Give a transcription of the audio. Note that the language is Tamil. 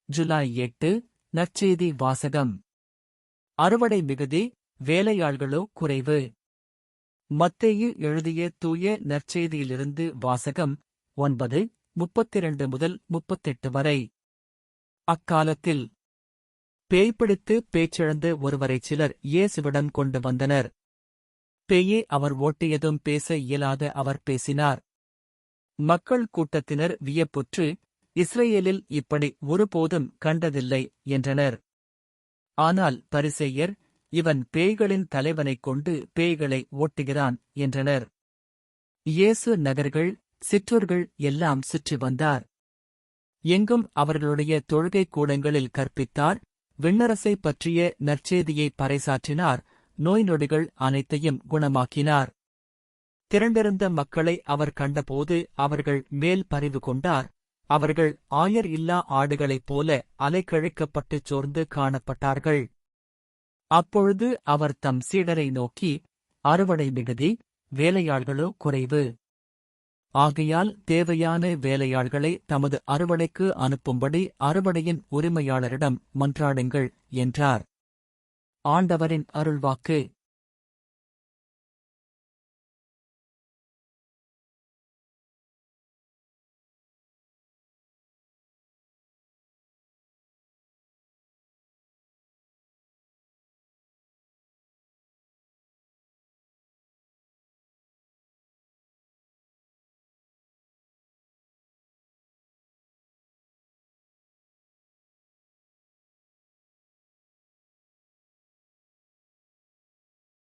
ஜூலை 8 நற்செய்தி வாசகம். அறுவடை மிகுதி, வேலையாள்களோ குறைவு. மத்தேயு எழுதிய தூய நற்செய்தியிலிருந்து வாசகம். 9:32-38 வரை. அக்காலத்தில் பேய்பிடித்து பேச்சிழந்த ஒருவரைச் சிலர் இயேசுவிடம் கொண்டு வந்தனர். பேயே அவர் ஓட்டியதும் பேச இயலாத அவர் பேசினார். மக்கள் கூட்டத்தினர் வியப்புற்று, இஸ்ரேலில் இப்படி ஒருபோதும் கண்டதில்லை என்றனர். ஆனால் பரிசேயர், இவன் பேய்களின் தலைவனைக் கொண்டு பேய்களை ஓட்டுகிறான் என்றனர். இயேசு நகர்கள், சிற்றூர்கள் எல்லாம் சுற்றி வந்தார். எங்கும் அவர்களுடைய தொழுகைக் கூடங்களில் கற்பித்தார், விண்ணரசைப் பற்றிய நற்செய்தியை பறைசாற்றினார், நோய் நொடிகள் அனைத்தையும் குணமாக்கினார். திரண்டிருந்த மக்களை அவர் கண்டபோது அவர்கள் மேல் பரிவு கொண்டார். அவர்கள் ஆயர் இல்லா ஆடுகளைப் போல அலைக்கழிக்கப்பட்டுச் சோர்ந்து காணப்பட்டார்கள். அப்பொழுது அவர் தம் சீடரை நோக்கி, அறுவடை மிகுதி, வேலையாள்களோ குறைவு. ஆகையால் தேவையான வேலையாள்களை தமது அறுவடைக்கு அனுப்பும்படி அறுவடையின் உரிமையாளரிடம் மன்றாடுங்கள் என்றார். ஆண்டவரின் அருள்வாக்கு.